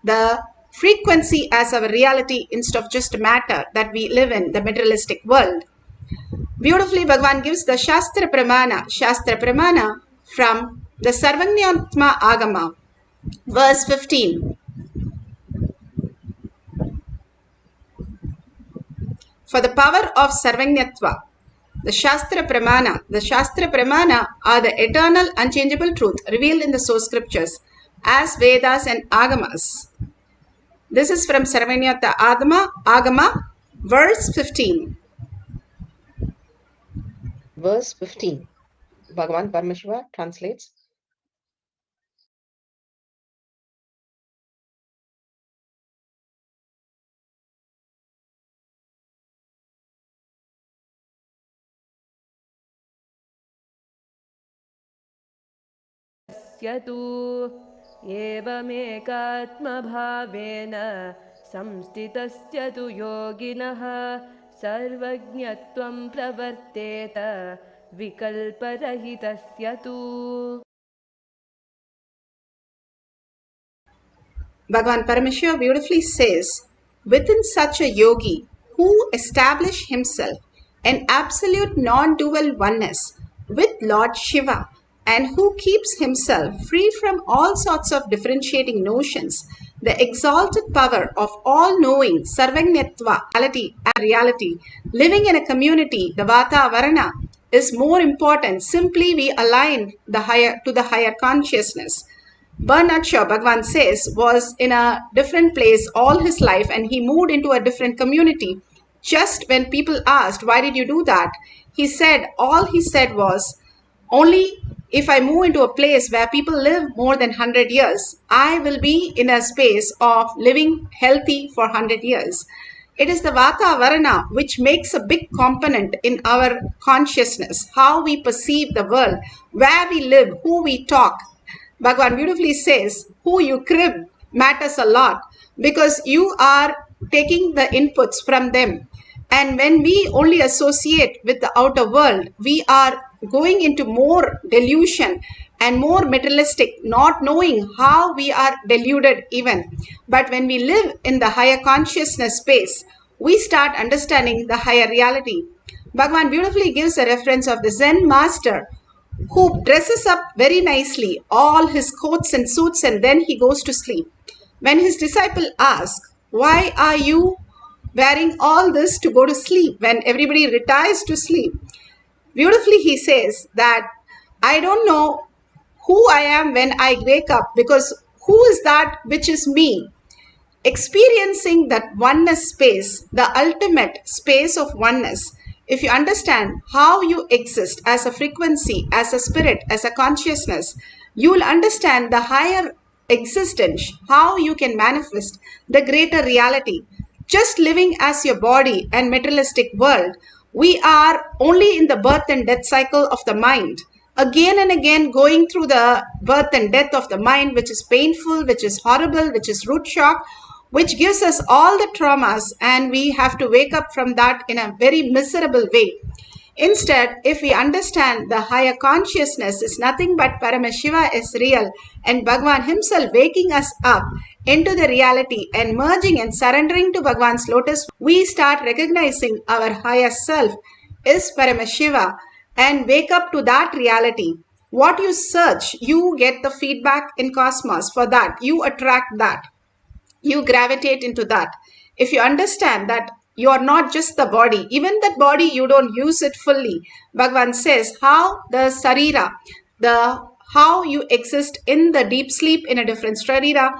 the frequency as our reality instead of just matter that we live in the materialistic world. Beautifully, Bhagavan gives the Shastra Pramana from the Sarvanyatma Agama, verse 15. For the power of Sarvanyatva, the Shastra Pramana are the eternal, unchangeable truth revealed in the source scriptures as Vedas and Agamas. This is from Sarvanyatma Agama, verse 15. Verse 15. Bhagavan Paramashiva translates. एवमेकात्मभावेन संस्थितस्य तु योगिनः सर्वज्ञत्वं प्रवर्तेत विकल्परहितस्य तु. Bhagavan Paramashiva beautifully says, within such a yogi who established himself an absolute non-dual oneness with Lord Shiva and who keeps himself free from all sorts of differentiating notions, the exalted power of all-knowing Sarvanyatva, reality, living in a community, the Vata Varana, is more important. Simply we align to the higher consciousness. Bernard Shaw, Bhagavan says, was in a different place all his life and he moved into a different community. Just when people asked, why did you do that? All he said was, only if I move into a place where people live more than 100 years, I will be in a space of living healthy for 100 years. It is the Vata Varana which makes a big component in our consciousness, how we perceive the world, where we live, who we talk. Bhagavan beautifully says, who you crib matters a lot because you are taking the inputs from them. And when we only associate with the outer world, we are going into more delusion and more materialistic, not knowing how we are deluded even. But when we live in the higher consciousness space, we start understanding the higher reality. Bhagavan beautifully gives a reference of the Zen master who dresses up very nicely, all his coats and suits, and then he goes to sleep. When his disciple asks, why are you wearing all this to go to sleep when everybody retires to sleep? Beautifully he says that I don't know who I am when I wake up, because who is that which is me? Experiencing that oneness space, the ultimate space of oneness, if you understand how you exist as a frequency, as a spirit, as a consciousness, you will understand the higher existence, how you can manifest the greater reality. Just living as your body and materialistic world, we are only in the birth and death cycle of the mind. Again and again going through the birth and death of the mind, which is painful, which is horrible, which is root shock, which gives us all the traumas, and we have to wake up from that in a very miserable way. Instead, if we understand the higher consciousness is nothing but Paramashiva is real and Bhagavan himself waking us up into the reality and merging and surrendering to Bhagavan's lotus, we start recognizing our higher self is Paramashiva and wake up to that reality. What you search, you get the feedback in cosmos. For that, you attract that. You gravitate into that. If you understand that you are not just the body, even that body you don't use it fully. Bhagavan says how the sarira, how you exist in the deep sleep in a different sarira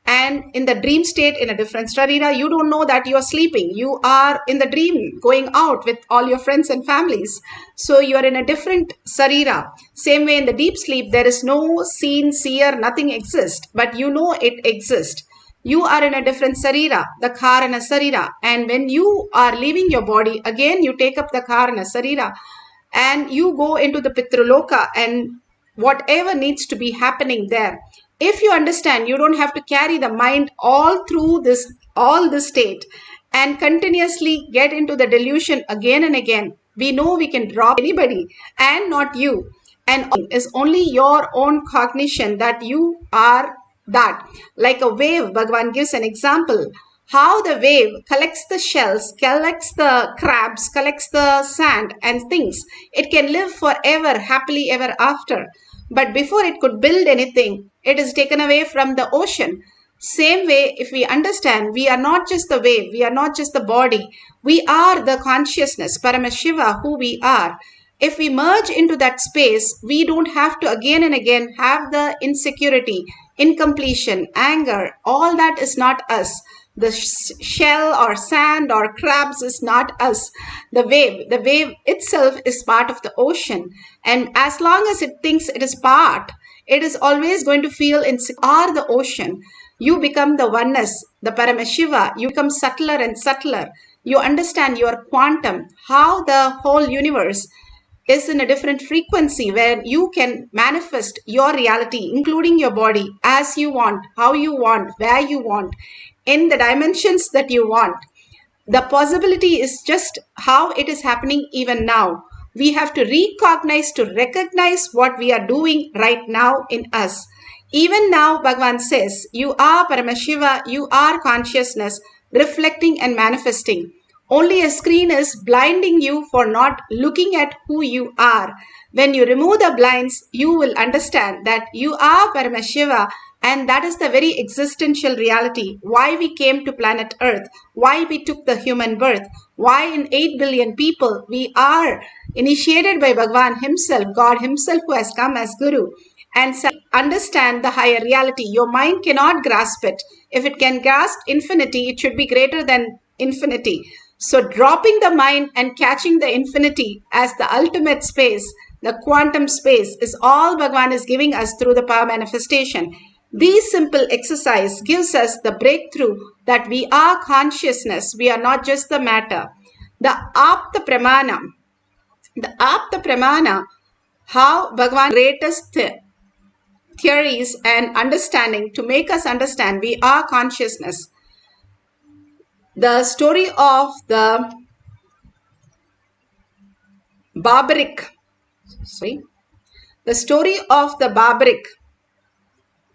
and in the dream state in a different sarira. You don't know that you are sleeping. You are in the dream going out with all your friends and families. So you are in a different sarira. Same way in the deep sleep, there is no seen, seer, nothing exists, but you know it exists. You are in a different sarira, the karana sarira. And when you are leaving your body, again you take up the karana sarira and you go into the pitraloka and whatever needs to be happening there. If you understand, you don't have to carry the mind all through all this state and continuously get into the delusion again and again. We know we can drop anybody and not you. And is only your own cognition that you are that. Like a wave, Bhagavan gives an example. How the wave collects the shells, collects the crabs, collects the sand and things. It can live forever, happily ever after. But before it could build anything, it is taken away from the ocean. Same way, if we understand, we are not just the wave, we are not just the body, we are the consciousness, Paramashiva, who we are. If we merge into that space, we don't have to again and again have the insecurity, incompletion, anger. All that is not us. The shell or sand or crabs is not us. The wave itself is part of the ocean. And as long as it thinks it is part, it is always going to feel insecure. Are the ocean. You become the oneness, the Paramashiva. You become subtler and subtler. You understand your quantum, how the whole universe is in a different frequency where you can manifest your reality, including your body, as you want, how you want, where you want, in the dimensions that you want. The possibility is just how it is happening even now. We have to recognize what we are doing right now in us. Even now, Bhagavan says, you are Paramashiva, you are consciousness, reflecting and manifesting. Only a screen is blinding you for not looking at who you are. When you remove the blinds, you will understand that you are Paramashiva, and that is the very existential reality. Why we came to planet Earth, why we took the human birth, why in 8 billion people we are initiated by Bhagavan himself, God himself who has come as Guru. And so understand the higher reality. Your mind cannot grasp it. If it can grasp infinity, it should be greater than infinity. So dropping the mind and catching the infinity as the ultimate space, the quantum space, is all Bhagavan is giving us through the power manifestation. This simple exercise gives us the breakthrough that we are consciousness. We are not just the matter. The Apta Pramana, how Bhagavan greatest theories and understanding to make us understand we are consciousness. The story of the Barbaric,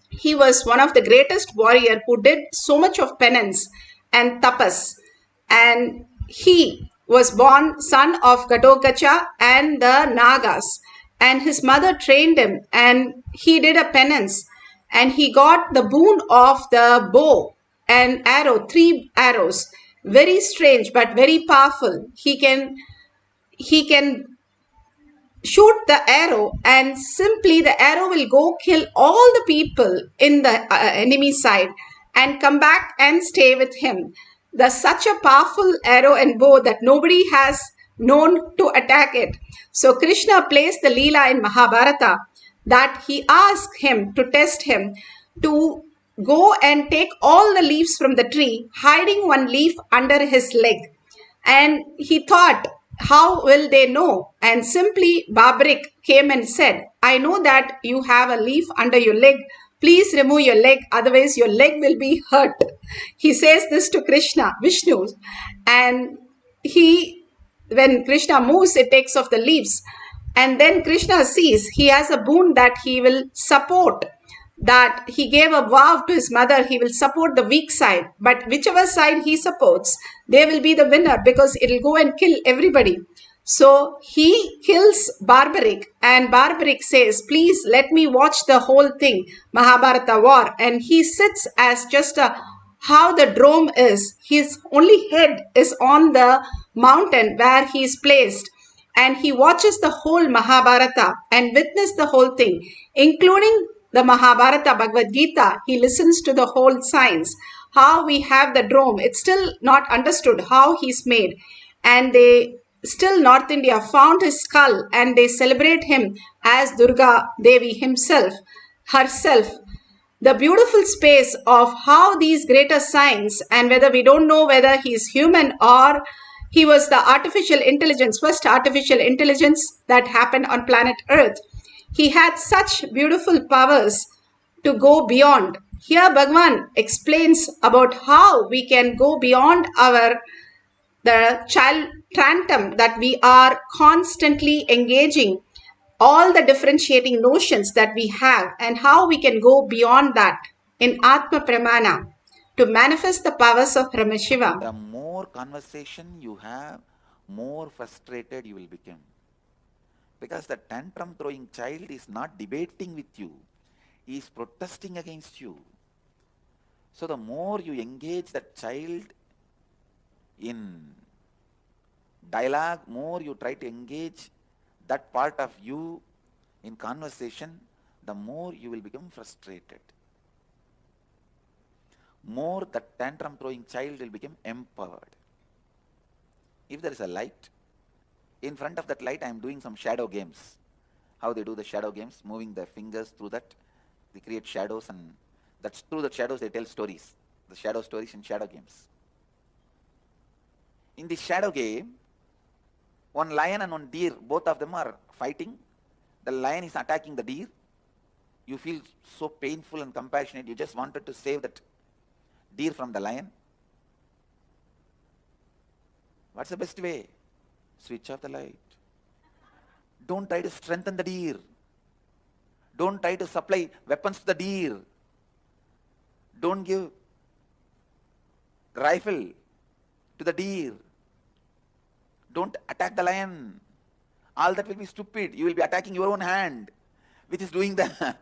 he was one of the greatest warrior who did so much of penance and tapas, and he was born son of Gatokacha and the Nagas, and his mother trained him and he did a penance and he got the boon of the bow and arrow, 3 arrows, very strange but very powerful. He can shoot the arrow and simply the arrow will go kill all the people in the enemy side and come back and stay with him. There's such a powerful arrow and bow that nobody has known to attack it. So Krishna placed the Leela in Mahabharata that he asked him to test him to go and take all the leaves from the tree, hiding one leaf under his leg. And he thought, how will they know? And simply Barbaric came and said, I know that you have a leaf under your leg. Please remove your leg, otherwise your leg will be hurt. He says this to Krishna, Vishnu. And when Krishna moves, it takes off the leaves. And then Krishna sees he has a boon that he will support, that he gave a vow to his mother, he will support the weak side. But whichever side he supports, they will be the winner because it will go and kill everybody. So he kills Barbaric and Barbaric says, please let me watch the whole thing, Mahabharata war. And he sits as just how the drome is. His only head is on the mountain where he is placed. And he watches the whole Mahabharata and witness the whole thing, including the Mahabharata, Bhagavad Gita. He listens to the whole science, how we have the drome. It's still not understood how he's made. And they still North India found his skull and they celebrate him as Durga Devi herself. The beautiful space of how these greater science, and whether we don't know whether he is human or he was the artificial intelligence, first artificial intelligence that happened on planet Earth. He had such beautiful powers to go beyond. Here Bhagavan explains about how we can go beyond the child tantum that we are constantly engaging, all the differentiating notions that we have, and how we can go beyond that. in Atma Pramana to manifest the powers of Paramashiva. The more conversation you have, more frustrated you will become. Because the tantrum throwing child is not debating with you, he is protesting against you. So the more you engage that child in dialogue, more you try to engage that part of you in conversation, the more you will become frustrated. More the tantrum throwing child will become empowered. If there is a light, in front of that light I am doing some shadow games. How they do the shadow games, moving their fingers through that, they create shadows, and that's through the shadows they tell stories, the shadow stories in shadow games. In the shadow game, one lion and one deer, both of them are fighting. The lion is attacking the deer. You feel so painful and compassionate, you just wanted to save that deer from the lion. What's the best way? Switch off the light. Don't try to strengthen the deer. Don't try to supply weapons to the deer. Don't give rifle to the deer. Don't attack the lion. All that will be stupid. You will be attacking your own hand, which is doing the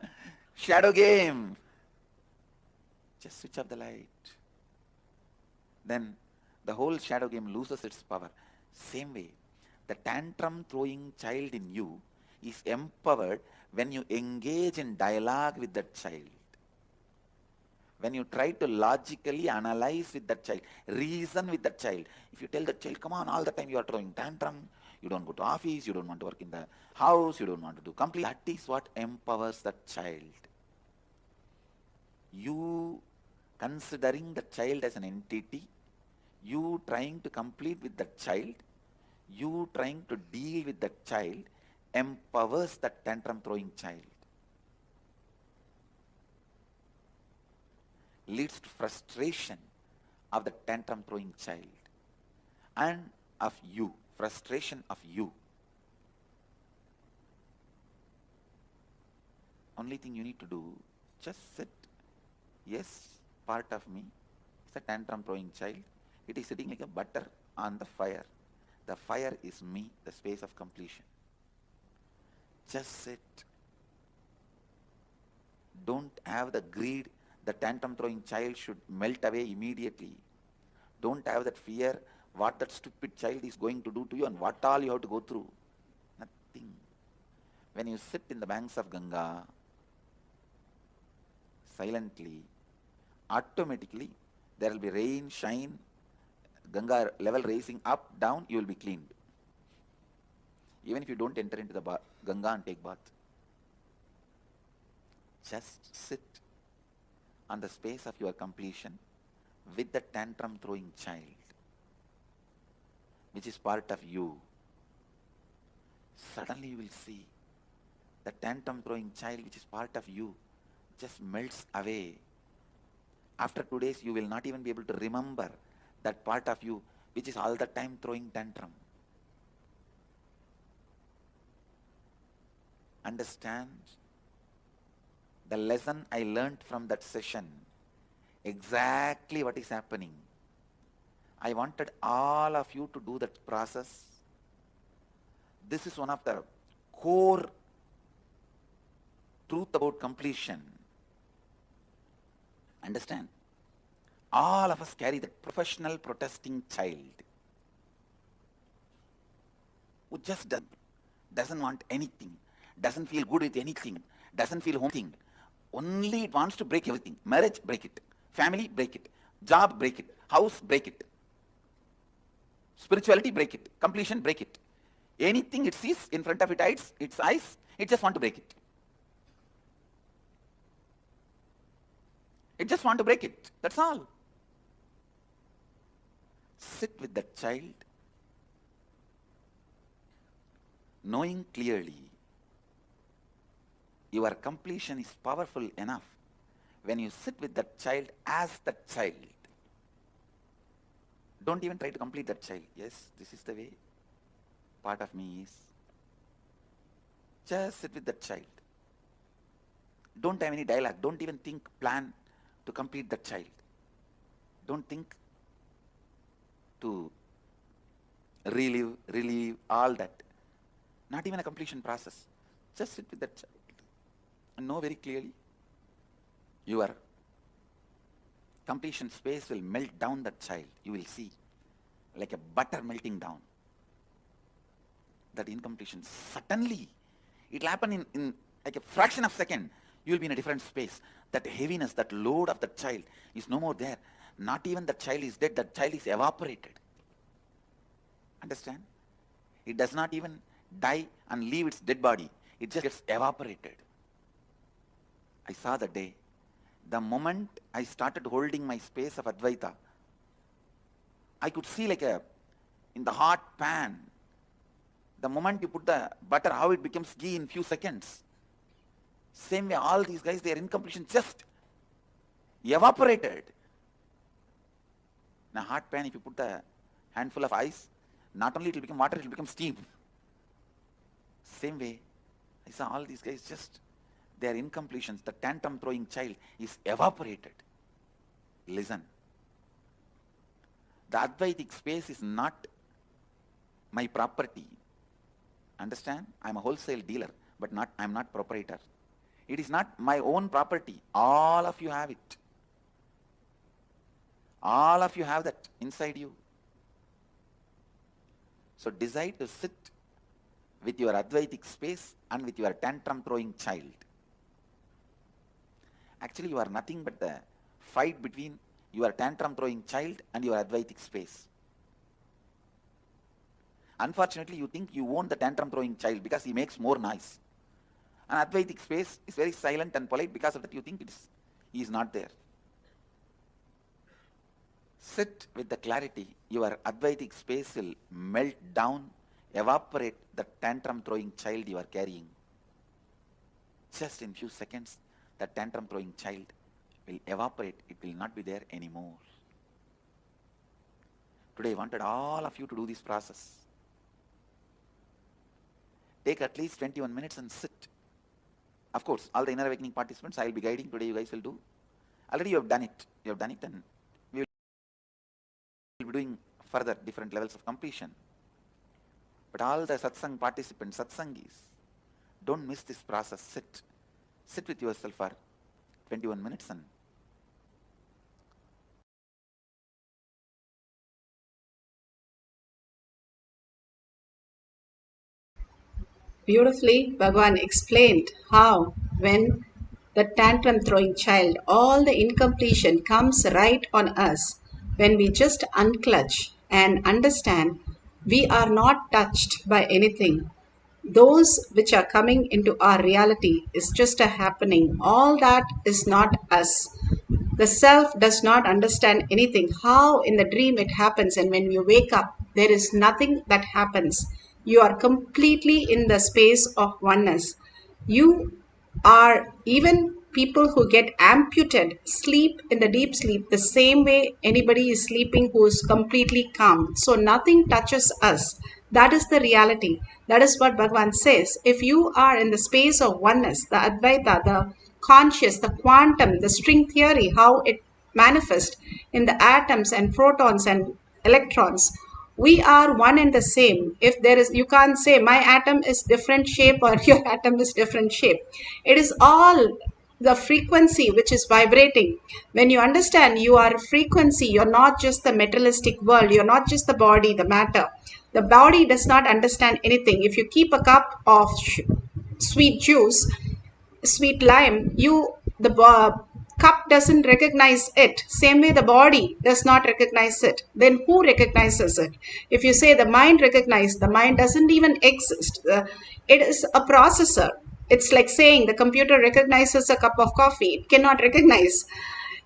shadow game. Just switch off the light. Then the whole shadow game loses its power. Same way, the tantrum throwing child in you is empowered when you engage in dialogue with that child. When you try to logically analyze with that child, reason with that child. If you tell that child, come on, all the time you are throwing tantrum, you don't go to office, you don't want to work in the house, you don't want to do complete, that is what empowers that child. You considering the child as an entity, you trying to complete with that child, you trying to deal with that child, empowers that tantrum throwing child. Leads to frustration of the tantrum throwing child and of you, frustration of you. Only thing you need to do, just sit. Yes, part of me is a tantrum throwing child. It is sitting like a butter on the fire. The fire is me, the space of completion. Just sit. Don't have the greed. The tantrum throwing child should melt away immediately. Don't have that fear what that stupid child is going to do to you and what all you have to go through. Nothing. When you sit in the banks of Ganga, silently, automatically there will be rain, shine, Ganga level raising up, down, you will be cleaned. Even if you don't enter into the Ganga and take bath. Just sit on the space of your completion with the tantrum throwing child, which is part of you. Suddenly you will see the tantrum throwing child, which is part of you, just melts away. After 2 days, you will not even be able to remember that part of you, which is all the time throwing tantrum. Understand the lesson I learned from that session, exactly what is happening. I wanted all of you to do that process. This is one of the core truth about completion. Understand? All of us carry that professional protesting child who just doesn't want anything, doesn't feel good with anything, doesn't feel homething. Only it wants to break everything. Marriage, break it. Family, break it. Job, break it. House, break it. Spirituality, break it. Completion, break it. Anything it sees in front of its eyes, it just want to break it. It just want to break it. That's all. Sit with that child, knowing clearly your completion is powerful enough when you sit with that child as that child. Don't even try to complete that child. Yes, this is the way part of me is. Just sit with that child. Don't have any dialogue. Don't even think, plan to complete that child. Don't think to relieve all that. Not even a completion process. Just sit with that child and know very clearly your completion space will melt down that child. You will see like a butter melting down. That incompletion, suddenly it will happen in like a fraction of a second. You will be in a different space. That heaviness, that load of that child is no more there. Not even that child is dead, that child is evaporated. Understand? It does not even die and leave its dead body. It just gets evaporated. I saw the day. The moment I started holding my space of Advaita, I could see like in the hot pan, the moment you put the butter, how it becomes ghee in few seconds. Same way, all these guys, their incompletion just evaporated. In a hot pan, if you put a handful of ice, not only it will become water, it will become steam. Same way, I saw all these guys just, their incompletions, the tantrum throwing child is evaporated. Listen. The Advaitic space is not my property. Understand? I am a wholesale dealer, but I am not proprietor. It is not my own property. All of you have it. All of you have that inside you. So decide to sit with your Advaitic space and with your tantrum throwing child. Actually, you are nothing but the fight between your tantrum throwing child and your Advaitic space. Unfortunately, you think you own the tantrum throwing child because he makes more noise. An Advaitic space is very silent and polite, because of that you think he is not there. Sit with the clarity. Your Advaitic space will melt down, evaporate the tantrum throwing child you are carrying. Just in few seconds, the tantrum throwing child will evaporate. It will not be there anymore. Today I wanted all of you to do this process. Take at least 21 minutes and sit. Of course, all the inner awakening participants I will be guiding today, you guys will do. Already you have done it. You have done it, and we will be doing further different levels of completion. But all the satsang participants, satsangis, don't miss this process. Sit. Sit with yourself for 21 minutes and Beautifully, Bhagavan explained how when the tantrum throwing child, all the incompletion comes right on us, when we just unclutch and understand we are not touched by anything. Those which are coming into our reality is just a happening. All that is not us. The self does not understand anything. How in the dream it happens, and when you wake up, there is nothing that happens. You are completely in the space of oneness. You are, even people who get amputated sleep in the deep sleep the same way anybody is sleeping who is completely calm. So nothing touches us. That is the reality. That is what Bhagavan says. If you are in the space of oneness, the Advaita, the conscious, the quantum, the string theory, how it manifests in the atoms and protons and electrons, we are one and the same. If there is, you can't say my atom is different shape or your atom is different shape. It is all the frequency which is vibrating. When you understand you are frequency, you're not just the materialistic world, you're not just the body, the matter. The body does not understand anything. If you keep a cup of sweet juice, sweet lime, the cup doesn't recognize it. Same way the body does not recognize it. Then who recognizes it? If you say the mind recognizes, the mind doesn't even exist. It is a processor. It's like saying the computer recognizes a cup of coffee. It cannot recognize.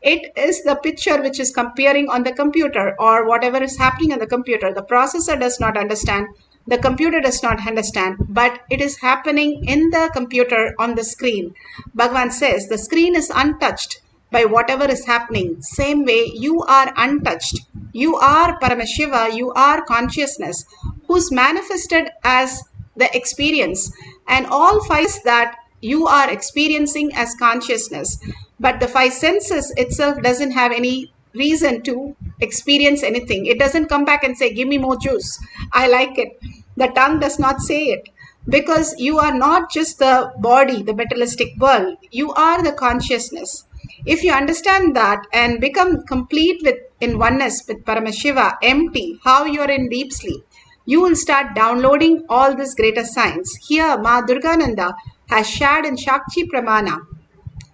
It is the picture which is appearing on the computer or whatever is happening on the computer. The processor does not understand. The computer does not understand, but it is happening in the computer on the screen. Bhagavan says the screen is untouched by whatever is happening. Same way you are untouched. You are Paramashiva, you are consciousness who's manifested as the experience, and all five that you are experiencing as consciousness. But the five senses itself doesn't have any reason to experience anything. It doesn't come back and say, give me more juice. I like it. The tongue does not say it. Because you are not just the body, the materialistic world. You are the consciousness. If you understand that and become complete with in oneness with Paramashiva, empty, how you are in deep sleep, you will start downloading all this greater science. Here, Ma Durgananda has shared in Shakti Pramana.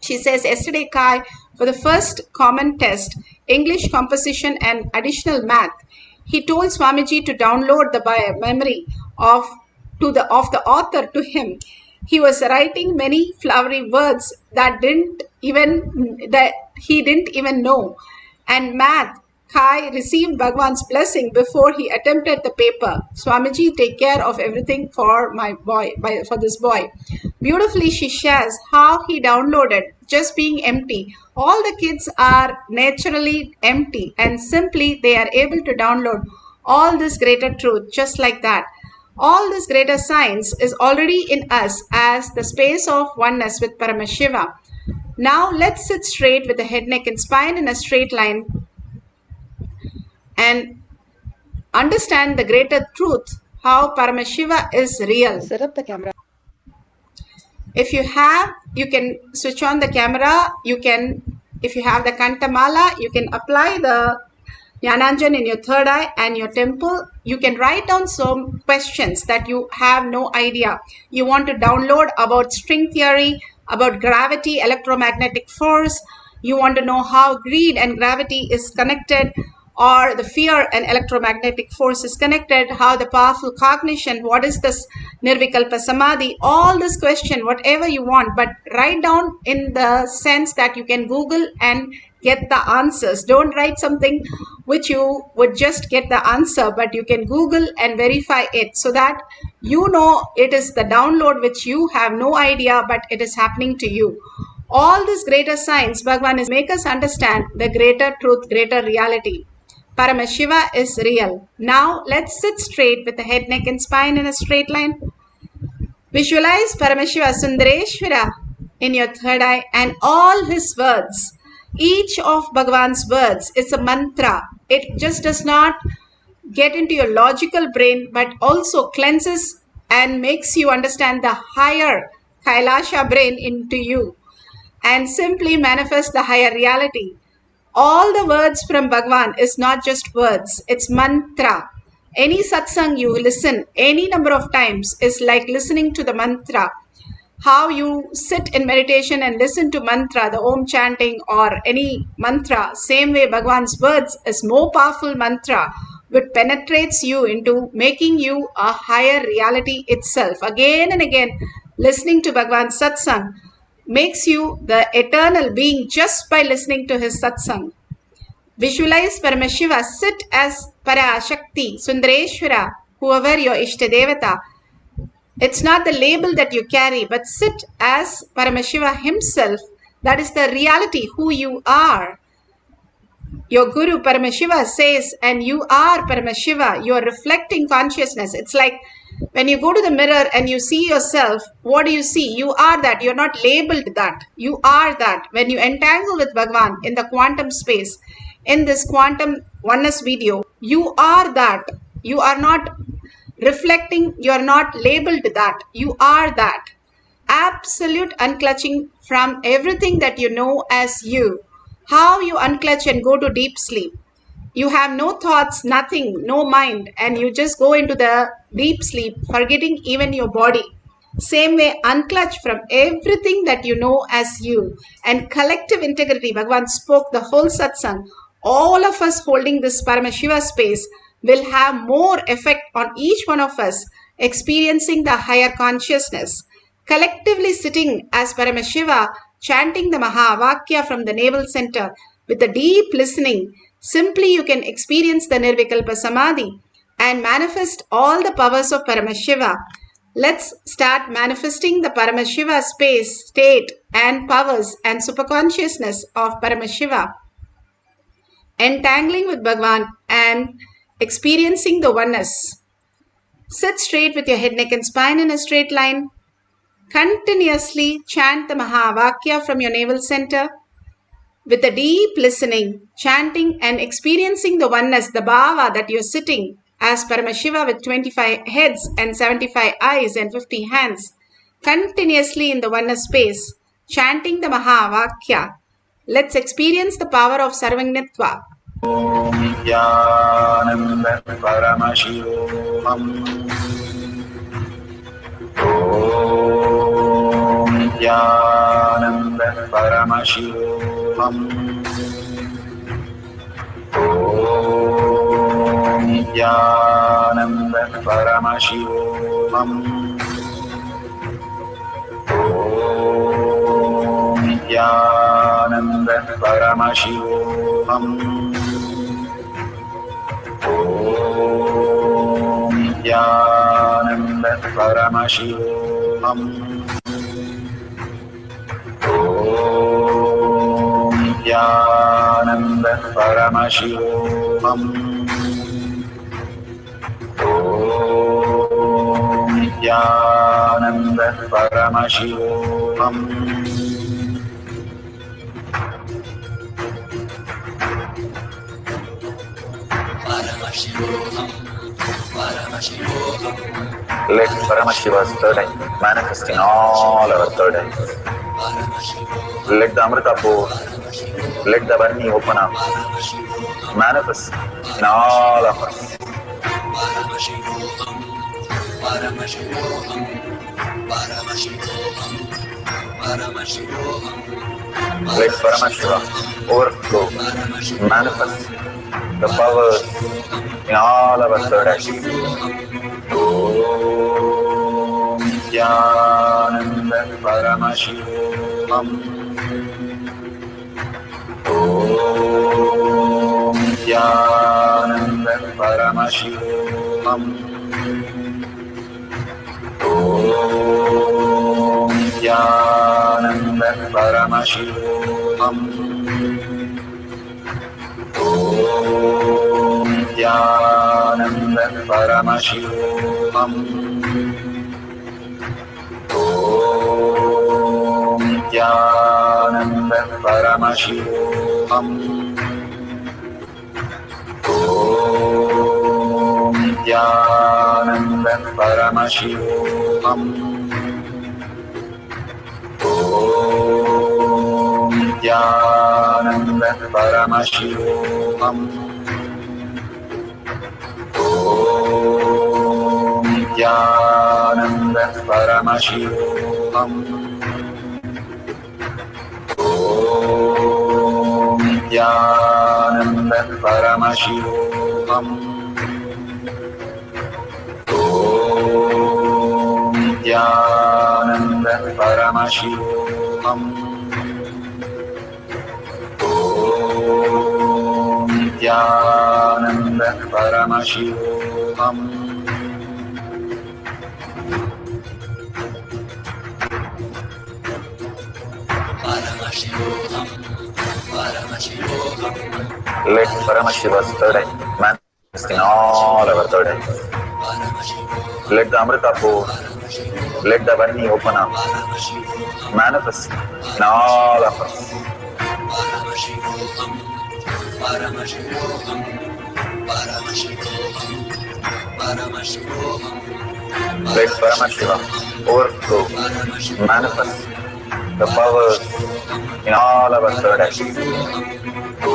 She says, yesterday, Kai, for the first common test, English composition and additional math, he told Swamiji to download the memory of the author to him. He was writing many flowery words that he didn't even know. And math, Kai received Bhagwan's blessing before he attempted the paper. Swamiji, take care of everything for my boy, for this boy. Beautifully, she shares how he downloaded just being empty. All the kids are naturally empty and simply they are able to download all this greater truth just like that. All this greater science is already in us as the space of oneness with Paramashiva. Now let's sit straight with the head, neck and spine in a straight line and understand the greater truth, how Paramashiva is real. Set up the camera. If you have, you can switch on the camera. If you have the Kantamala, you can apply the Jnananjan in your third eye and your temple. You can write down some questions that you have no idea. You want to download about string theory, about gravity, electromagnetic force. You want to know how greed and gravity is connected, or the fear and electromagnetic force is connected, how the powerful cognition, what is this Nirvikalpa Samadhi, all this question, whatever you want, but write down in the sense that you can Google and get the answers. Don't write something which you would just get the answer, but you can Google and verify it so that you know it is the download which you have no idea, but it is happening to you. All this greater science, Bhagavan is make us understand the greater truth, greater reality. Paramashiva is real. Now let's sit straight with the head, neck and spine in a straight line. Visualize Paramashiva Sundareshwara in your third eye and all his words. Each of Bhagavan's words is a mantra. It just does not get into your logical brain but also cleanses and makes you understand the higher Kailasha brain into you and simply manifest the higher reality. All the words from Bhagavan is not just words, it's mantra. Any satsang you listen any number of times is like listening to the mantra. How you sit in meditation and listen to mantra, the Om chanting or any mantra, same way Bhagavan's words is more powerful mantra which penetrates you into making you a higher reality itself. Again and again, listening to Bhagavan's satsang makes you the eternal being just by listening to his satsang. Visualize Paramashiva, sit as Parashakti, Sundareshwara, whoever your Ishtadevata. It's not the label that you carry, but sit as Paramashiva himself. That is the reality, who you are. Your Guru Paramashiva says, and you are Paramashiva, you are reflecting consciousness. It's like when you go to the mirror and you see yourself, what do you see? You are that. You're not labeled that. You are that. When you entangle with Bhagavan in the quantum space, in this quantum oneness video, you are that. You are not reflecting, you are not labeled that. You are that. Absolute unclutching from everything that you know as you. How you unclutch and go to deep sleep. You have no thoughts, nothing, no mind, and you just go into the deep sleep, forgetting even your body. Same way, unclutch from everything that you know as you. And collective integrity, Bhagavan spoke the whole satsang. All of us holding this Paramashiva space will have more effect on each one of us experiencing the higher consciousness. Collectively sitting as Paramashiva, chanting the Mahavakya from the navel center with a deep listening, simply you can experience the Nirvikalpa Samadhi and manifest all the powers of Paramashiva. Let's start manifesting the Paramashiva space, state and powers and superconsciousness of Paramashiva. Entangling with Bhagavan and experiencing the oneness. Sit straight with your head, neck and spine in a straight line. Continuously chant the Mahavakya from your navel center with a deep listening, chanting and experiencing the oneness, the bhava that you're sitting as Paramashiva with 25 heads and 75 eyes and 50 hands, continuously in the oneness space, chanting the Mahavakya. Let's experience the power of Sarvangnatva. Nithyananda Paramashivam. Om Nithyananda Paramashivam. Om Nithyananda Paramashivam. Om Nithyananda Paramashivoham. Om Nithyananda Paramashivoham. Om Nithyananda Paramashivoham. Om Nithyananda Paramashivoham. Let Paramashiva's third eye manifest in all our third eyes. Let the Amrita pour, let the Varni open up, manifest in all of us. Let Paramashiva overflow, manifest the powers in all our third eyes. Om Nithyananda Paramashivoham. Om Nithyananda Paramashivoham. Om Nithyananda Paramashivoham. Om Nithyananda Paramashivoham. Om Nithyananda Paramashivoham. Om Nithyananda Paramashivoham. Om Nithyananda Paramashivoham. Om Nithyananda Paramashivoham. Om Nithyananda Paramashivoham. Om Nithyananda Paramashivoham. Om Nithyananda Paramashivoham. Let Paramashiva's third eye manifest in all our third eyes. Let the Amrita pour, let the Varni open up, manifest in all of us. Let Paramashiva overflow, manifest the powers in all our third eyes. Om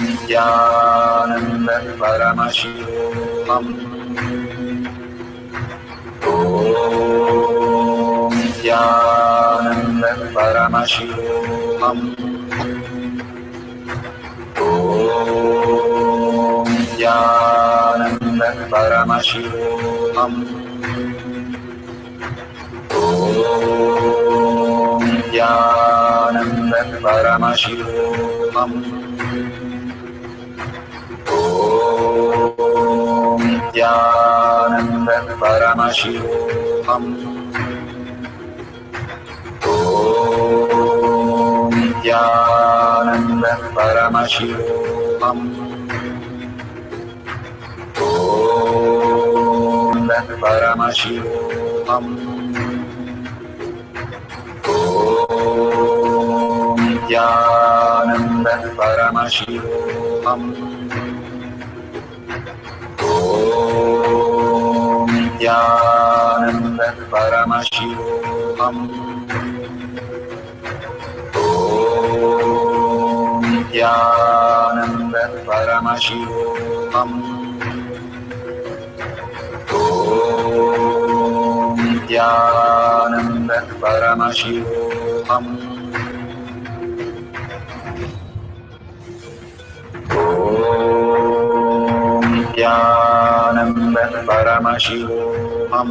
Nithyananda Paramashivoham. Om Nithyananda Paramashivoham. Om Nithyananda Paramashivoham. Om Nithyananda Paramashivoham. Om Nithyananda Paramashivoham. Om Nithyananda Paramashivoham. Om Paramashivoham. Nithyananda Paramashivoham. Om Nithyananda Paramashivoham. Om Nithyananda Paramashivoham. Om Nithyananda Paramashivoham. Om Nithyananda Paramashivoham.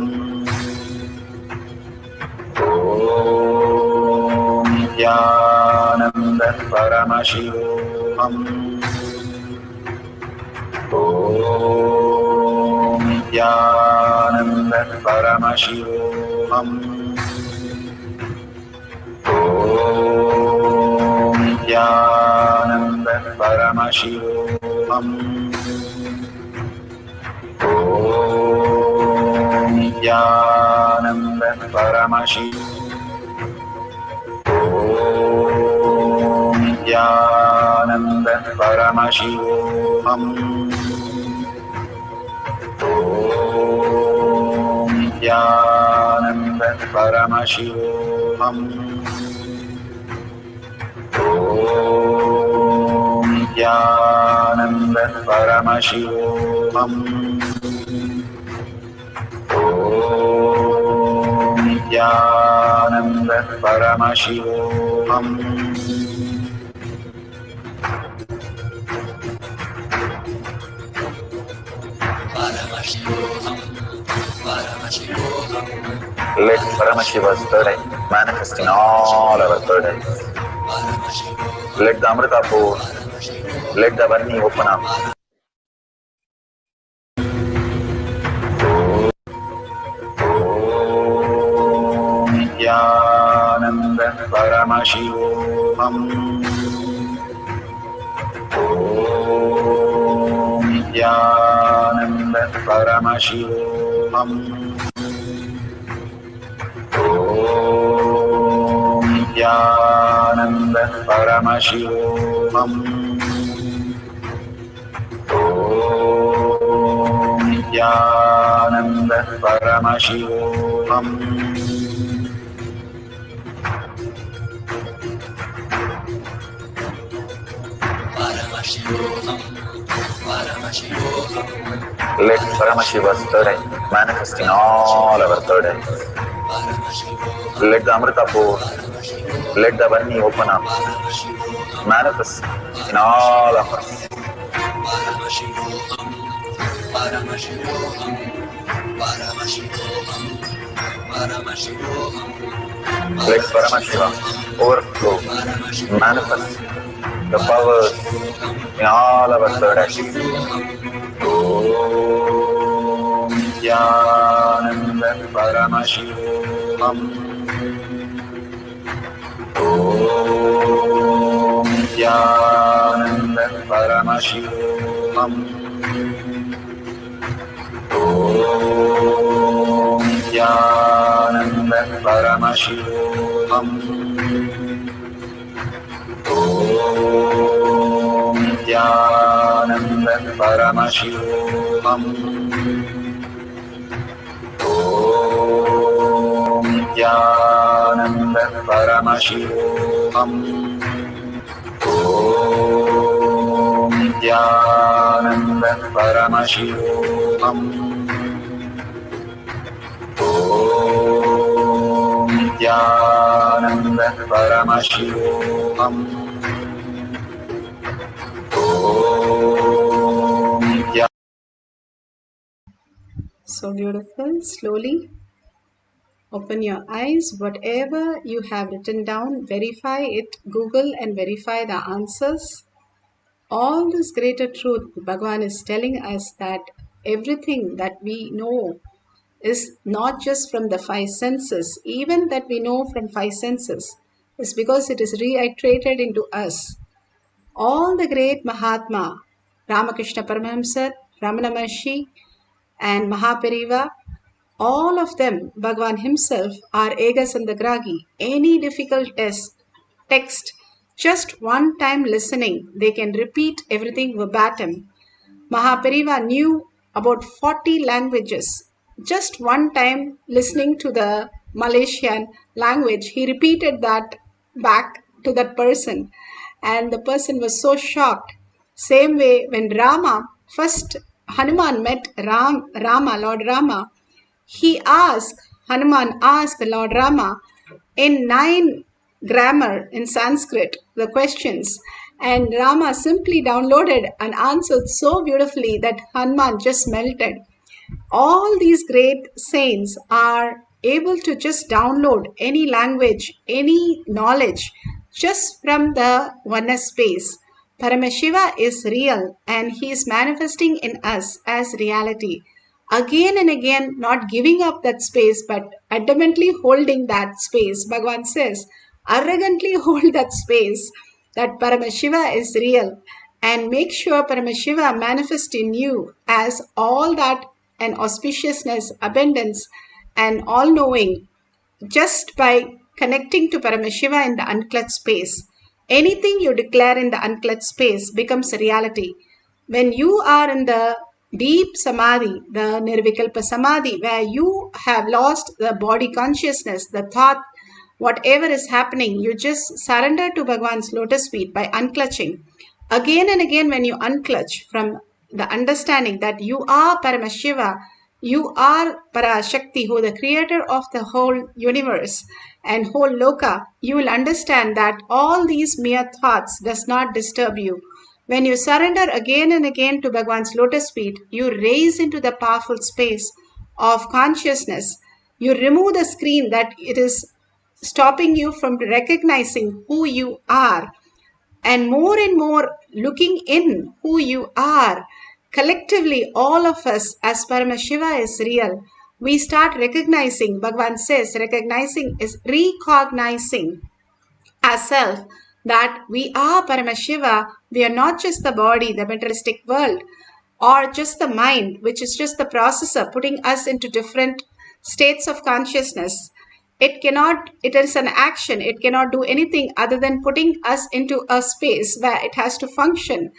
Om Nithyananda Paramashivoham. Om Nithyananda Paramashivoham. Om Nithyananda Paramashivoham. Om Nithyananda Paramashivoham. Om Nithyananda Paramashivoham. Om Nithyananda Paramashivoham. Om Nithyananda Paramashivoham. Om Nithyananda Paramashivoham. Let Paramashiva's third eye manifest in all our third eyes. Let the Amrita pour, let the Varni open up. Om Nithyananda Paramashivoham. Om Nithyananda Paramashivoham. Om Nithyananda Paramashivoham. Om Nithyananda Paramashivoham. Let Paramashiva's third eye manifest in all our third eyes. Let the Amrita pour, let the Varni open up, manifest in all of us. Let Paramashiva overflow, manifest the powers in all our third eyes. Om Nithyananda Paramashivoham. Om Nithyananda Paramashivoham. Om Nithyananda Paramashivoham. Om Nithyananda Paramashivoham. Om Nithyananda Paramashivoham. Om Nithyananda Paramashivoham. Om Nithyananda Paramashivoham. Om Nithyananda. So beautiful. Slowly open your eyes. Whatever you have written down, verify it. Google and verify the answers. All this greater truth, Bhagavan is telling us that everything that we know is not just from the five senses. Even that we know from five senses is because it is reiterated into us. All the great Mahatma, Ramakrishna Paramahamsa, Ramana Maharshi, and Mahapariva, all of them, Bhagavan himself, are Ega Sandagragi. Any difficult text Just one time listening, they can repeat everything verbatim. Mahapariva knew about 40 languages. Just one time listening to the Malaysian language, he repeated that back to that person, and the person was so shocked. Same way, when first Hanuman met Lord Rama, Hanuman asked the Lord Rama in 9 grammar in Sanskrit the questions, and Rama simply downloaded and answered so beautifully that Hanuman just melted. All these great saints are able to just download any language, any knowledge just from the oneness space. Paramashiva is real and he is manifesting in us as reality. Again and again, not giving up that space, but adamantly holding that space. Bhagavan says, arrogantly hold that space, that Paramashiva is real, and make sure Paramashiva manifests in you as all that and auspiciousness, abundance, and all knowing just by connecting to Paramashiva in the unclutched space. Anything you declare in the unclutched space becomes a reality. When you are in the deep Samadhi, the Nirvikalpa Samadhi, where you have lost the body consciousness, the thought, whatever is happening, you just surrender to Bhagavan's lotus feet by unclutching. Again and again, when you unclutch from the understanding that you are Paramashiva, you are Parashakti, who the creator of the whole universe and whole loka, you will understand that all these mere thoughts does not disturb you. When you surrender again and again to Bhagavan's lotus feet, you raise into the powerful space of consciousness. You remove the screen that it is stopping you from recognizing who you are, and more looking in who you are. Collectively, all of us, as Paramashiva is real, we start recognizing, Bhagavan says, recognizing is recognizing ourselves that we are Paramashiva. We are not just the body, the materialistic world, or just the mind, which is just the processor putting us into different states of consciousness. It is an action. It cannot do anything other than putting us into a space where it has to function.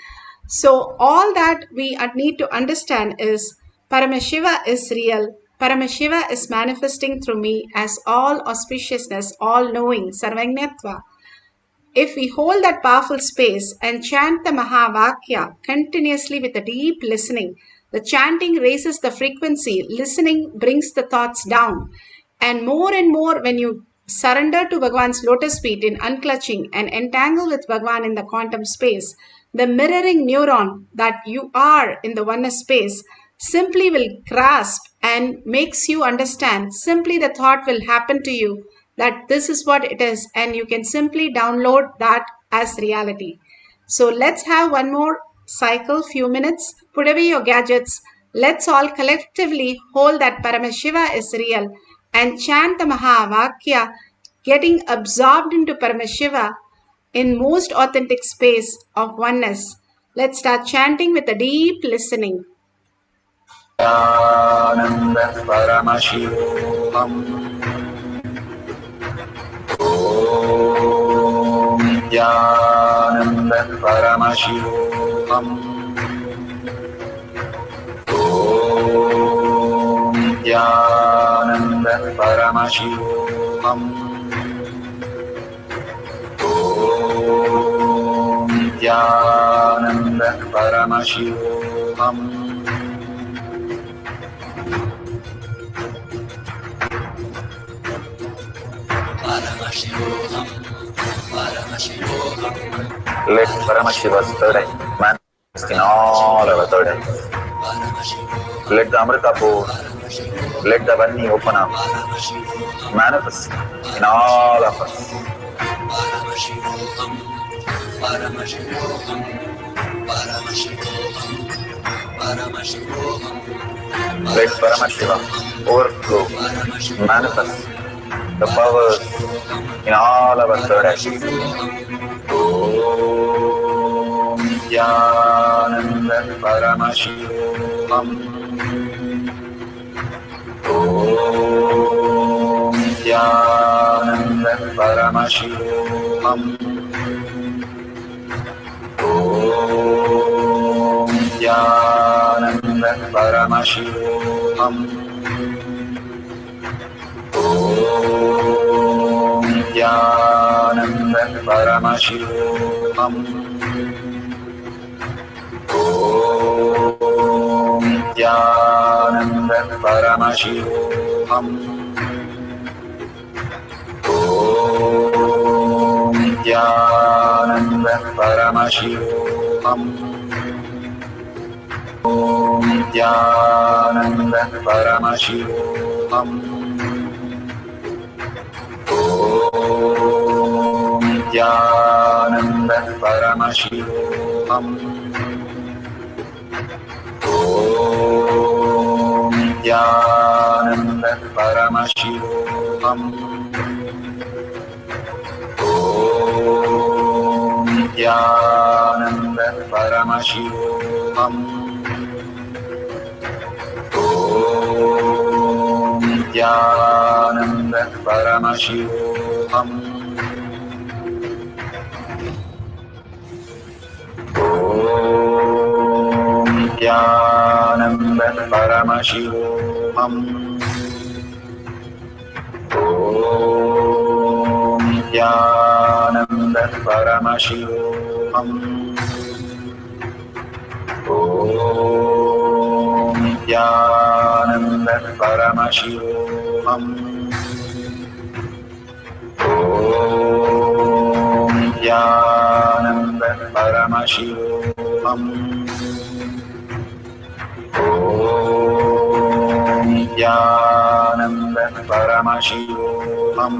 So all that we need to understand is Paramashiva is real. Paramashiva is manifesting through me as all auspiciousness, all knowing, Sarvajñatva. If we hold that powerful space and chant the Mahavakya continuously with a deep listening, the chanting raises the frequency, listening brings the thoughts down. And more when you surrender to Bhagavan's lotus feet in unclutching and entangle with Bhagavan in the quantum space, the mirroring neuron that you are in the oneness space simply will grasp and makes you understand. Simply the thought will happen to you that this is what it is, and you can simply download that as reality. So let's have one more cycle, few minutes. Put away your gadgets. Let's all collectively hold that Paramashiva is real and chant the Mahavakya, getting absorbed into Paramashiva in most authentic space of oneness. Let's start chanting with a deep listening. Nithyananda Paramashivam. Om Nithyananda Paramashivoham. Om Nithyananda Paramashivoham. Om Nithyananda Paramashivoham. Let Paramashiva's third eye manifest in all our third eyes. Let the Amrita pour, let the Varni open up, manifest in all of us. Let Paramashiva overflow, manifest the powers in all our third eyes. Om Nithyananda Paramashivam. Om Nithyananda Paramashivoham. Om Nithyananda Paramashivoham. Om Nithyananda Paramashivoham. Om Nithyananda Paramashivoham. Om Nithyananda Paramashivoham. Om Nithyananda Paramashivoham. Om Nithyananda Paramashivoham. Om Nithyananda Paramashivoham. Om Nithyananda Paramashivoham. Om Nithyananda Paramashivoham. Om Nithyananda Paramashivoham. Om Nithyananda Paramashivoham. Om Nithyananda Paramashivoham. Om Nithyananda Paramashivoham. Om Nithyananda Paramashivoham.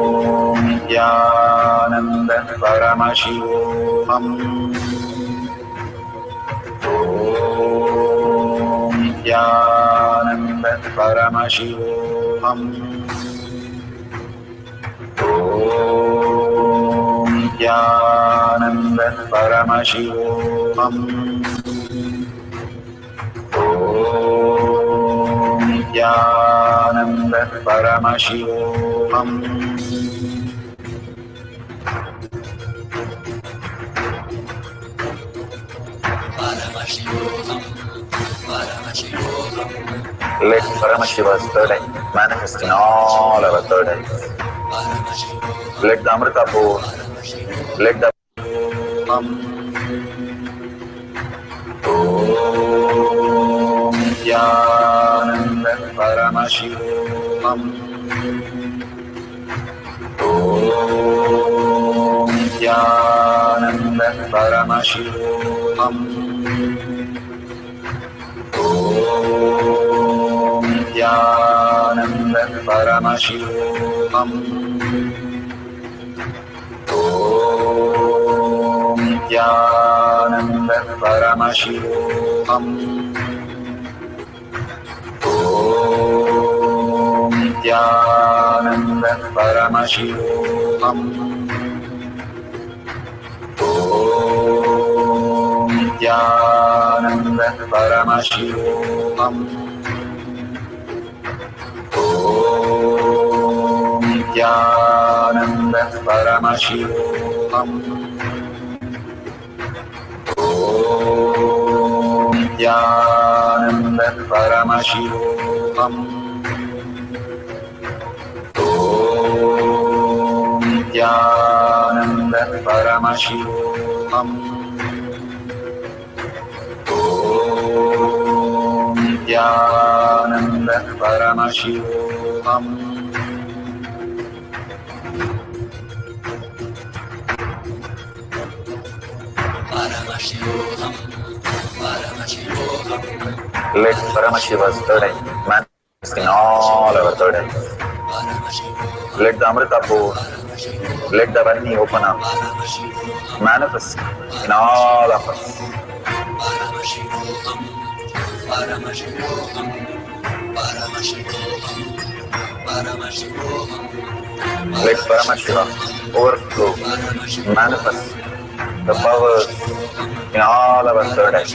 Om Nithyananda Paramashivoham. Om Nithyananda Paramashivoham. Om Nithyananda Paramashivoham. Om Nithyananda Paramashivoham. Let Paramashiva's third eye manifest in all our third eyes. Let the Amrita pour, let the Om Nithyananda Paramashivoham. Om Nithyananda Paramashivoham. Om Nithyananda Paramashivoham. Om Nithyananda Paramashivoham. Om Nithyananda Paramashivoham. Om Nithyananda Paramashivoham. Om Nithyananda Paramashivoham. Om Nithyananda Paramashivoham. Om Nithyananda Paramashivoham. Om Nithyananda Paramashivoham. Let Paramashiva's third eye manifest in all our third eyes. Let the Amrita pour, let the Varni open up, manifest in all of us. Let Paramashiva overflow, manifest the powers in all our third eyes.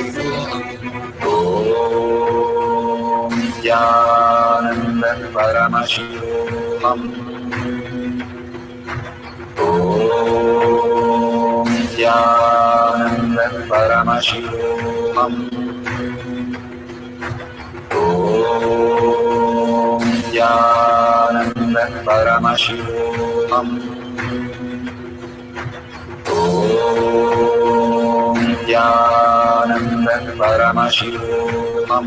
Om Nithyananda Paramashivoham. Om Nithyananda Paramashivoham. Om Nithyananda Paramashivoham. Om Nithyananda Paramashivoham.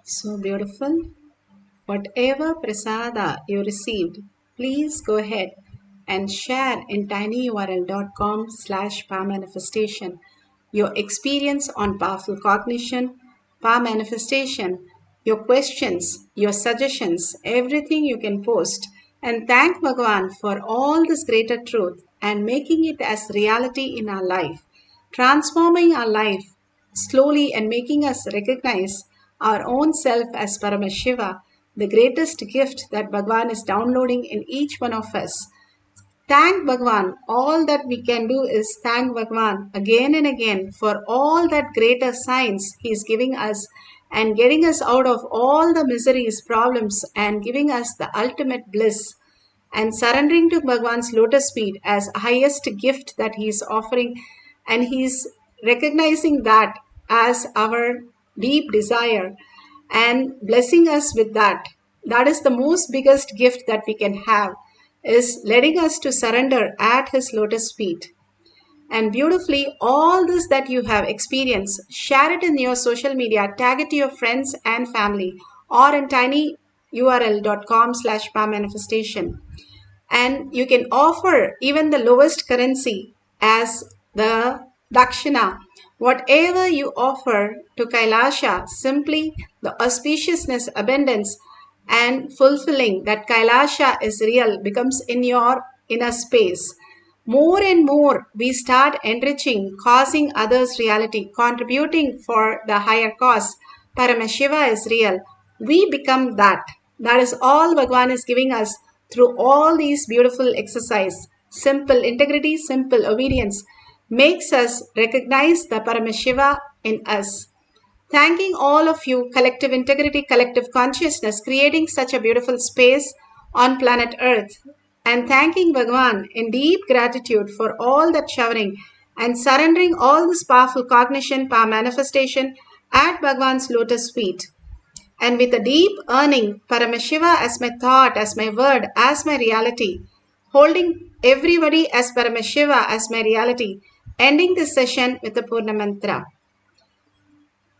So beautiful. Whatever prasada you received, please go ahead and share in tinyurl.com/power manifestation your experience on powerful cognition, power manifestation, your questions, your suggestions, everything you can post. And thank Bhagavan for all this greater truth and making it as reality in our life, transforming our life slowly and making us recognize our own self as Paramashiva, the greatest gift that Bhagavan is downloading in each one of us. Thank Bhagavan. All that we can do is thank Bhagavan again and again for all that greater signs He is giving us and getting us out of all the miseries, problems, and giving us the ultimate bliss and surrendering to Bhagwan's lotus feet as highest gift that He is offering, and He is recognizing that as our deep desire and blessing us with that. That is the most biggest gift that we can have, is letting us to surrender at His lotus feet. And beautifully, all this that you have experienced, share it in your social media, tag it to your friends and family, or in tinyurl.com/power-manifestation. And you can offer even the lowest currency as the dakshina. Whatever you offer to Kailasha, simply the auspiciousness, abundance, and fulfilling that Kailasha is real becomes in your inner space. More and more we start enriching, causing others reality, contributing for the higher cause. Paramashiva is real. We become that. That is all Bhagavan is giving us through all these beautiful exercise. Simple integrity, simple obedience makes us recognize the Paramashiva in us. Thanking all of you, collective integrity, collective consciousness, creating such a beautiful space on planet Earth. And thanking Bhagavan in deep gratitude for all that showering and surrendering all this powerful cognition, power manifestation at Bhagavan's lotus feet. And with a deep earning, Paramashiva as my thought, as my word, as my reality, holding everybody as Paramashiva as my reality, ending this session with the Purna Mantra.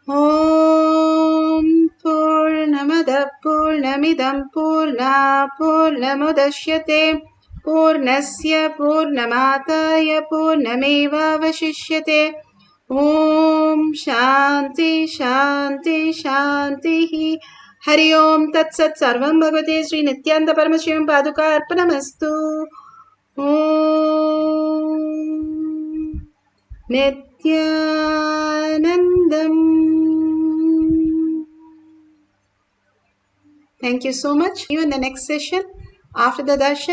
ॐ पूर्णमदः पूर्णमिदं पूर्णमुदच्यते पूर्णस्य पूर्णमादाय पूर्णमेवावशिष्यते ॐ शान्ति शान्ति शान्तिः हरि ओं तत्सत् सर्वं भगवते श्री नित्यानंद परमशिवं पादुका अर्पणमस्तु ॐ Nithyanandam. Thank you so much. See you in the next session after the darshan.